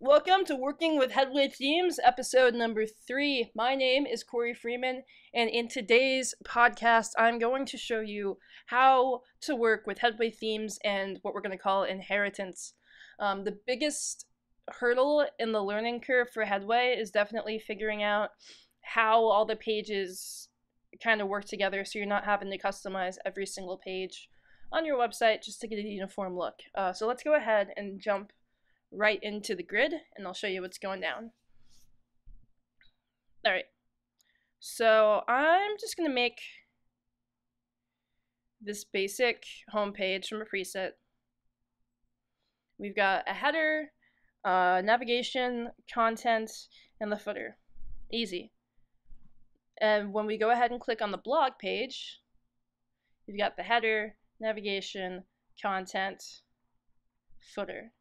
Welcome to Working with Headway Themes, episode number 3. My name is Corey Freeman, and in today's podcast, I'm going to show you how to work with Headway Themes and what we're going to call inheritance. The biggest hurdle in the learning curve for Headway is definitely figuring out how all the pages kind of work together so you're not having to customize every single page on your website just to get a uniform look. So let's go ahead and jump right into the grid and I'll show you what's going down. Alright, so I'm just going to make this basic home page from a preset. We've got a header, navigation, content, and the footer. Easy. And when we go ahead and click on the blog page, you've got the header, navigation, content, footer.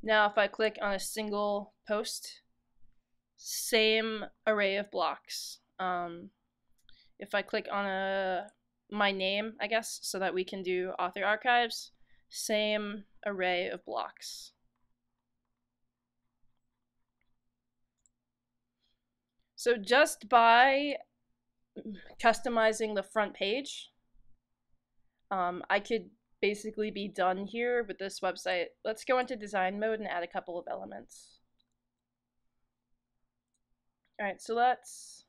Now if I click on a single post, same array of blocks. If I click on my name, I guess, so that we can do author archives, same array of blocks. So just by customizing the front page, I could basically be done here with this website. Let's go into design mode and add a couple of elements. Alright, so let's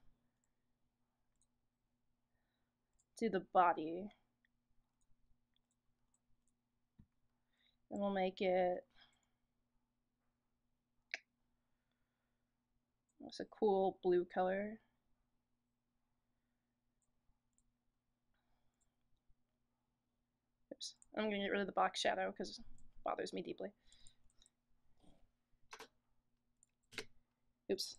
do the body. And we'll make it, it's a cool blue color. Oops, I'm gonna get rid of the box shadow because it bothers me deeply. Oops.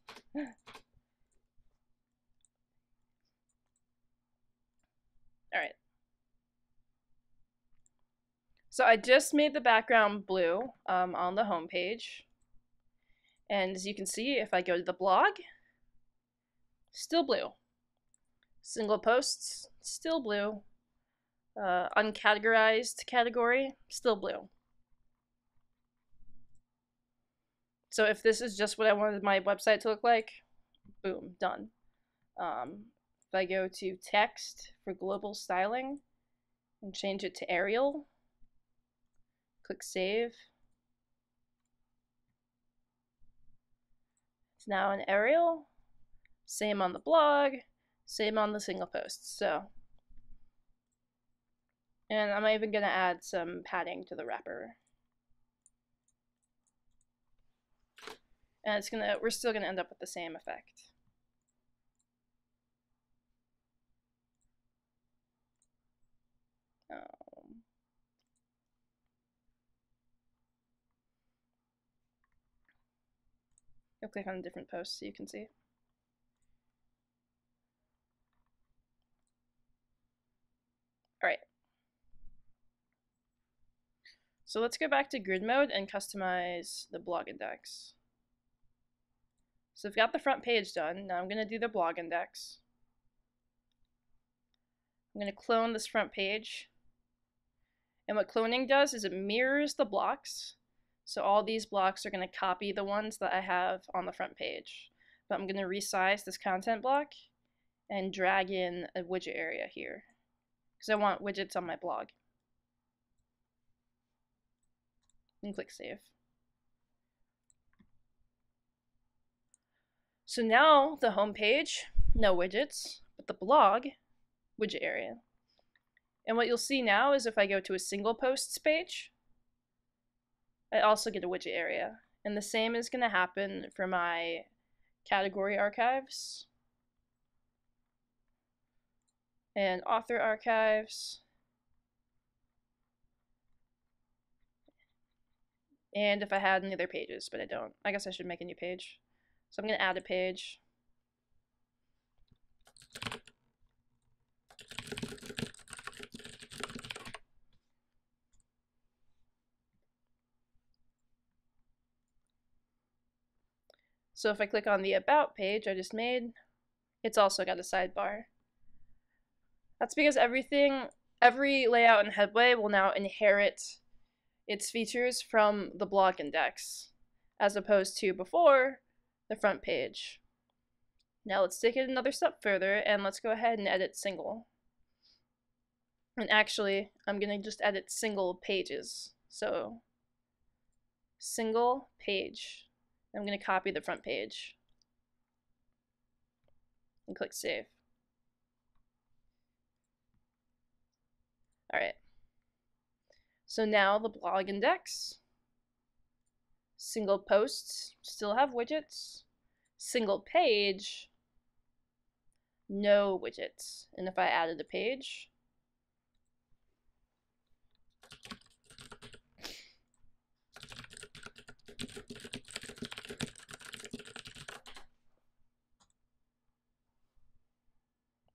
Alright. So I just made the background blue on the home page. And as you can see, if I go to the blog, still blue. Single posts, still blue. Uncategorized category, still blue. So if this is just what I wanted my website to look like, boom, done. If I go to text for global styling and change it to Arial, click save. It's now in Arial. Same on the blog, same on the single posts. And I'm even gonna add some padding to the wrapper. And we're still gonna end up with the same effect. I'll click on a different post so you can see. Alright. So let's go back to grid mode and customize the blog index. So I've got the front page done. Now I'm going to do the blog index. I'm going to clone this front page. And what cloning does is it mirrors the blocks. So all these blocks are going to copy the ones that I have on the front page. But I'm going to resize this content block and drag in a widget area here, because I want widgets on my blog. And click save. So now the home page, no widgets, but the blog, widget area. And what you'll see now is if I go to a single posts page, I also get a widget area. And the same is going to happen for my category archives and author archives. And if I had any other pages, but I don't. I guess I should make a new page. So I'm going to add a page. So if I click on the About page I just made, it's also got a sidebar. That's because every layout in Headway will now inherit its features from the blog index. as opposed to before the front page. Now let's take it another step further and let's go ahead and edit single. And actually, I'm going to just edit single pages. So, single page. I'm going to copy the front page. And click save. Alright. So now the blog index, single posts, still have widgets, single page, no widgets. And if I added a page,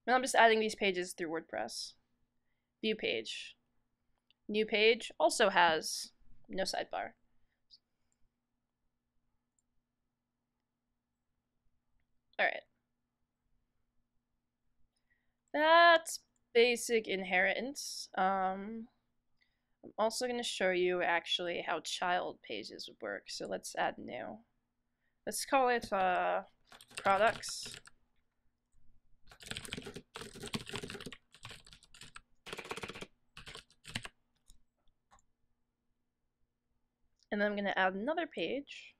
and I'm just adding these pages through WordPress. View page. New page also has no sidebar. Alright. That's basic inheritance. I'm also going to show you actually how child pages would work. So let's add new. Let's call it products. And then I'm going to add another page.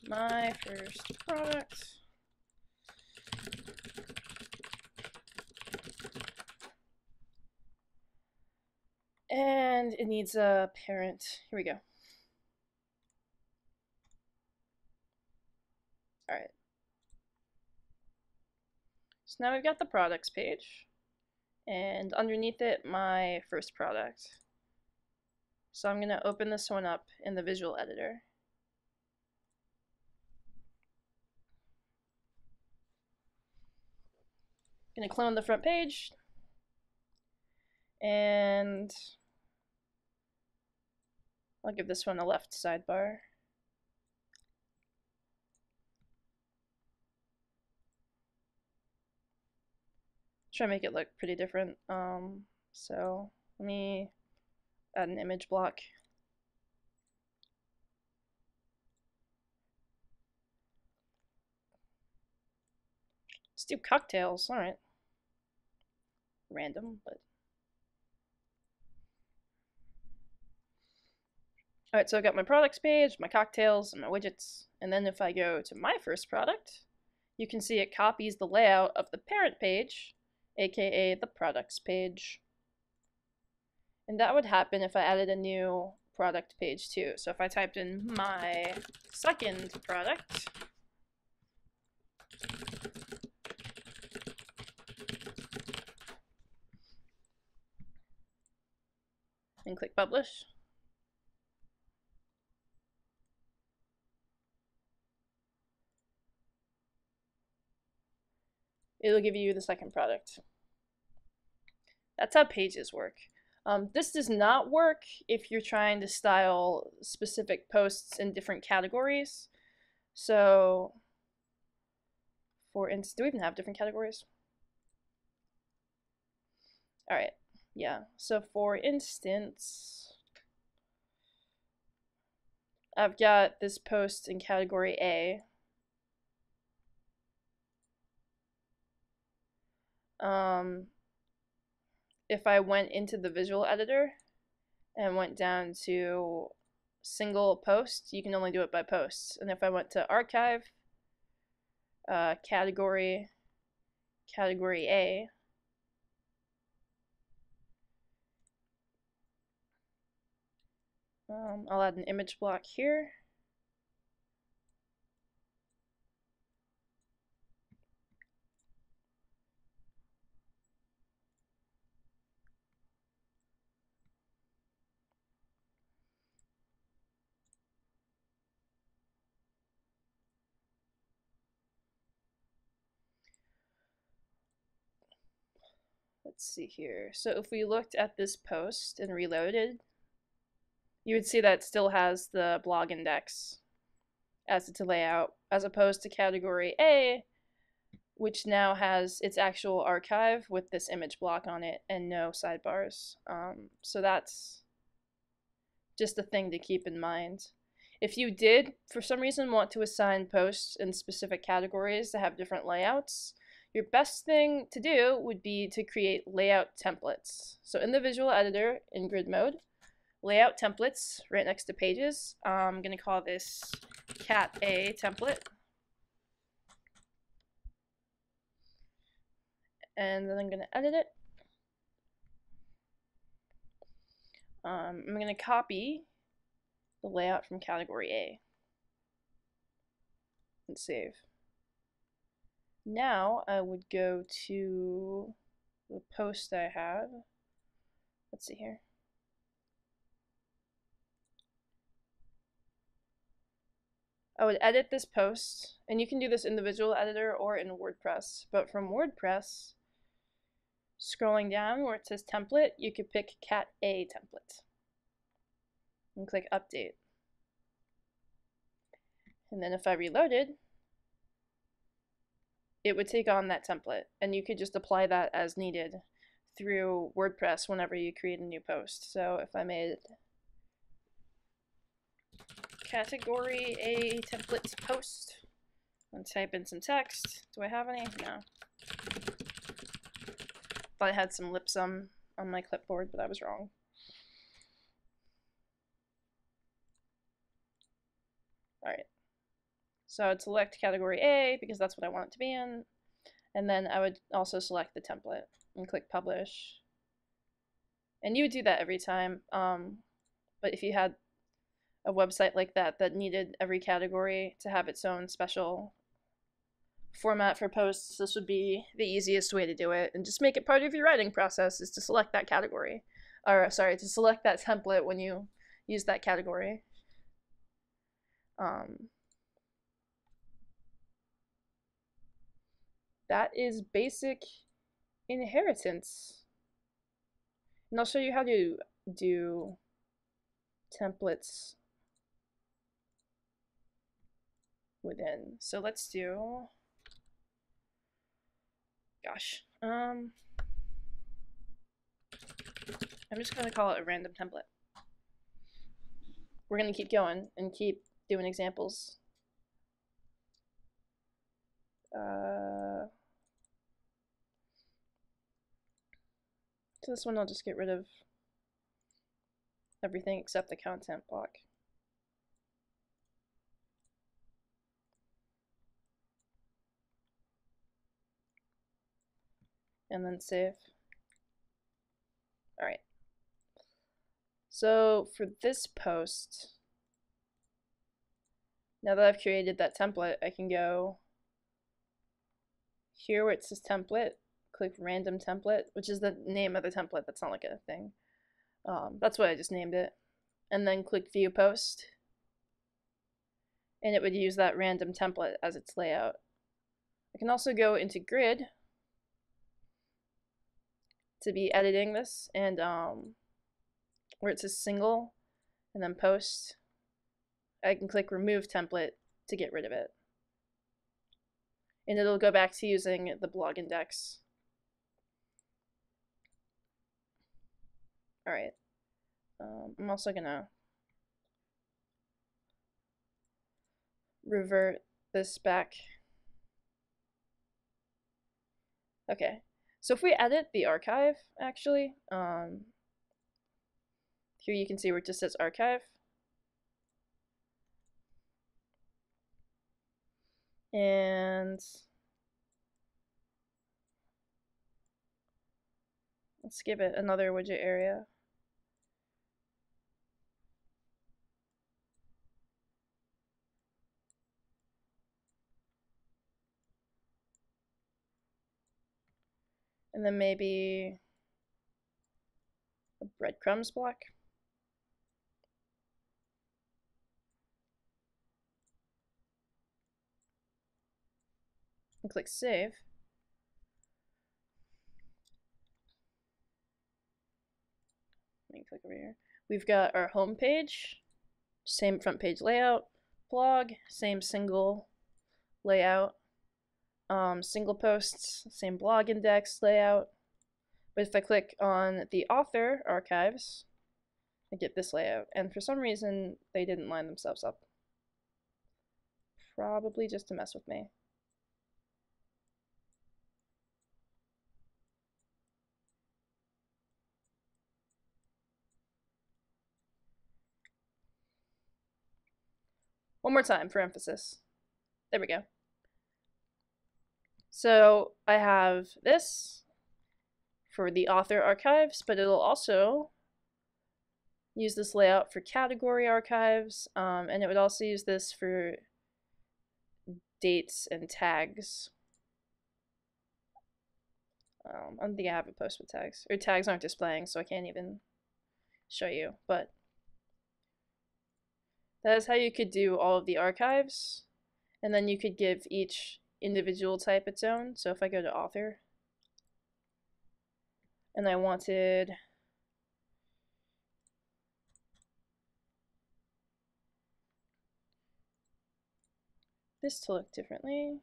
My first product. And it needs a parent. Here we go. Alright. So now we've got the products page. And underneath it, my first product. So I'm going to open this one up in the visual editor. I'm going to clone the front page. And I'll give this one a left sidebar. Try to make it look pretty different. So let me add an image block. Let's do cocktails. All right. Random, but. All right, so I've got my products page, my cocktails, and my widgets. And then if I go to my first product, you can see it copies the layout of the parent page, aka the products page. And that would happen if I added a new product page too. So if I typed in my second product, and click publish, it'll give you the second product. That's how pages work. This does not work if you're trying to style specific posts in different categories. So, for instance, do we even have different categories? All right, yeah. So for instance, I've got this post in category A. If I went into the visual editor and went down to single post, you can only do it by posts. And if I went to archive, category A, I'll add an image block here. Let's see here. So if we looked at this post and reloaded, you would see that it still has the blog index as its layout, as opposed to category A, which now has its actual archive with this image block on it and no sidebars. So that's just a thing to keep in mind. If you did, for some reason, want to assign posts in specific categories to have different layouts, your best thing to do would be to create layout templates. So in the visual editor, in grid mode, layout templates right next to pages. I'm going to call this cat A template. And then I'm going to edit it. I'm going to copy the layout from category A and save. Now I would go to the post I have. Let's see here. I would edit this post, and you can do this in the visual editor or in WordPress, but from WordPress, scrolling down where it says template, you could pick cat A template and click update. And then if I reloaded, it would take on that template, and you could just apply that as needed through WordPress whenever you create a new post. So if I made category A templates post and type in some text, do I have any? No. Thought I had some lipsum on my clipboard, but I was wrong. Alright. So I'd select category A because that's what I want it to be in, and then I would also select the template and click publish. And you would do that every time, but if you had a website like that that needed every category to have its own special format for posts, this would be the easiest way to do it, and just make it part of your writing process is to select that category, or sorry, to select that template when you use that category. That is basic inheritance. And I'll show you how to do templates within. So let's do, gosh, I'm just going to call it a random template. We're going to keep going and keep doing examples. So this one I'll just get rid of everything except the content block. And then save. Alright. So for this post, now that I've created that template, I can go here where it says template, click random template, which is the name of the template. That's not like a thing. That's what I just named it. And then click view post. And it would use that random template as its layout. I can also go into grid to be editing this, and where it says single and then post, I can click remove template to get rid of it. And it'll go back to using the blog index. Alright. I'm also gonna revert this back. Okay. So if we edit the archive, actually, here you can see where it just says archive. And let's give it another widget area. And then maybe a breadcrumbs block. And click save. Let me click over here. We've got our home page, same front page layout, blog, same single layout, single posts, same blog index layout. But if I click on the author archives, I get this layout. And for some reason, they didn't line themselves up. probably just to mess with me. One more time for emphasis. There we go. So I have this for the author archives, but it'll also use this layout for category archives, and it would also use this for dates and tags. I don't think I have a post with tags, or tags aren't displaying, so I can't even show you, but that is how you could do all of the archives, and then you could give each individual type its own. So if I go to author, and I wanted this to look differently,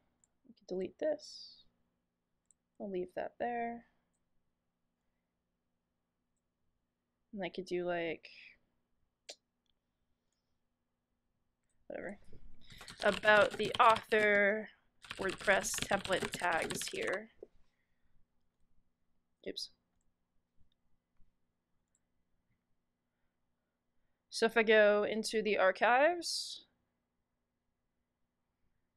I could delete this. I'll leave that there. And I could do like, whatever, about the author WordPress template tags here. Oops. So if I go into the archives,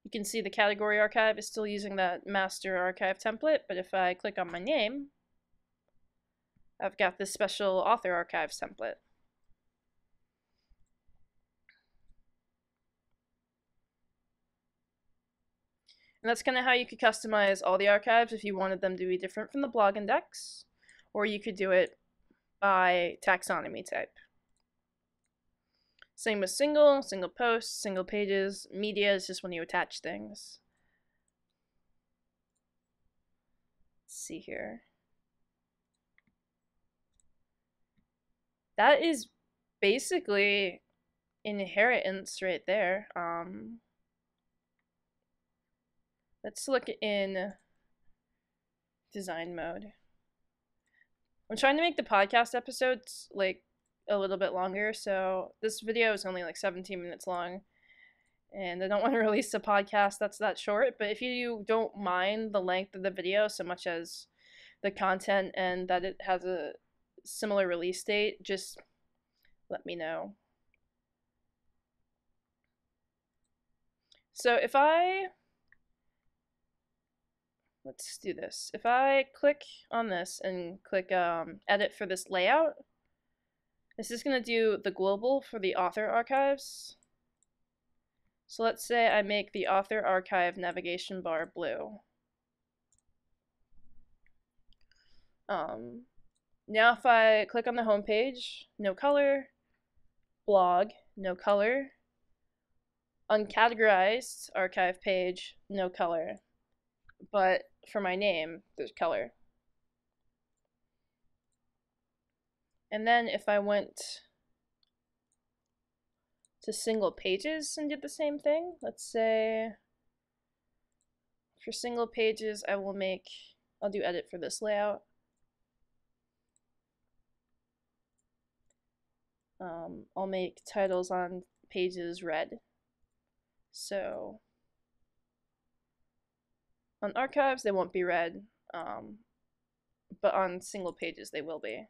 you can see the category archive is still using that master archive template, but if I click on my name, I've got this special author archives template. And that's kind of how you could customize all the archives if you wanted them to be different from the blog index, or you could do it by taxonomy type. Same with single posts, single pages. Media is just when you attach things. Let's see here. That is basically inheritance right there. Let's look in design mode. I'm trying to make the podcast episodes like a little bit longer, so this video is only like 17 minutes long, and I don't want to release a podcast that's that short, but if you don't mind the length of the video so much as the content and that it has a similar release date, just let me know. So if let's do this. If I click on this and click edit for this layout, this is going to do the global for the author archives. So let's say I make the author archive navigation bar blue. Now if I click on the home page, no color, blog, no color, uncategorized archive page, no color. But for my name, there's color. And then if I went to single pages and did the same thing, let's say for single pages, I'll do edit for this layout. I'll make titles on pages red. So on archives, they won't be red, but on single pages, they will be.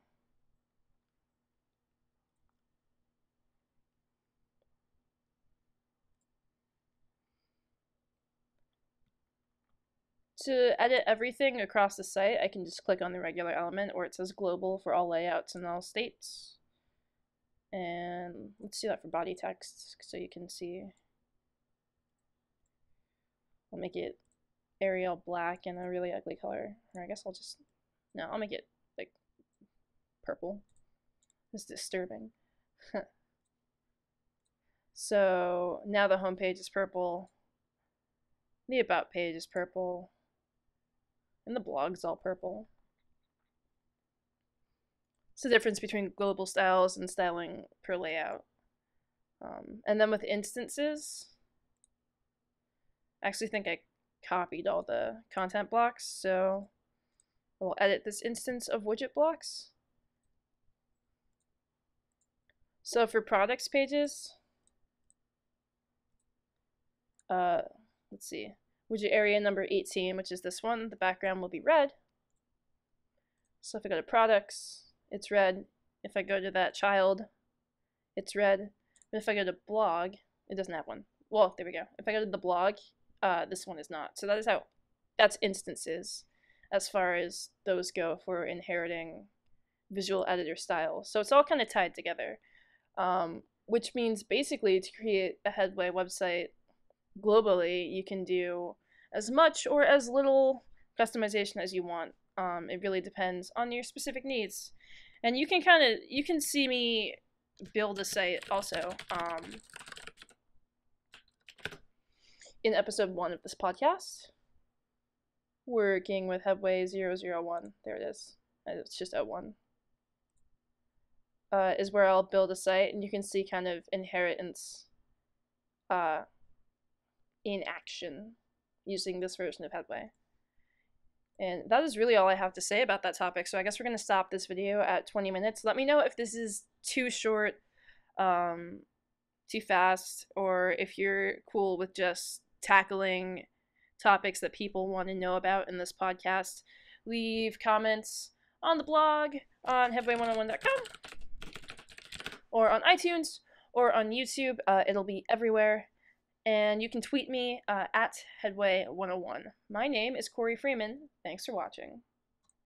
To edit everything across the site, I can just click on the regular element where it says global for all layouts and all states. And let's do that for body text so you can see. I'll make it Arial black and a really ugly color. Or I guess I'll make it like purple. It's disturbing. So now the home page is purple. The about page is purple. And the blog's all purple. It's the difference between global styles and styling per layout. And then with instances, I actually think I copied all the content blocks, so I will edit this instance of widget blocks. So for products pages, let's see, widget area number 18, which is this one, the background will be red. So if I go to products, it's red. If I go to that child, it's red. But if I go to blog, it doesn't have one. Well, there we go. If I go to the blog, this one is not. So that's instances as far as those go for inheriting visual editor styles. So it's all kind of tied together, which means basically to create a Headway website globally, you can do as much or as little customization as you want. It really depends on your specific needs. And you can see me build a site also in episode 1 of this podcast, working with Headway 001. There it is. It's just 01. Is where I'll build a site, and you can see kind of inheritance in action using this version of Headway. And that is really all I have to say about that topic, so I guess we're going to stop this video at 20 minutes. Let me know if this is too short, too fast, or if you're cool with just tackling topics that people want to know about in this podcast. Leave comments on the blog, on headway101.com, or on iTunes, or on YouTube. It'll be everywhere. And you can tweet me at Headway101. My name is Corey Freeman. Thanks for watching.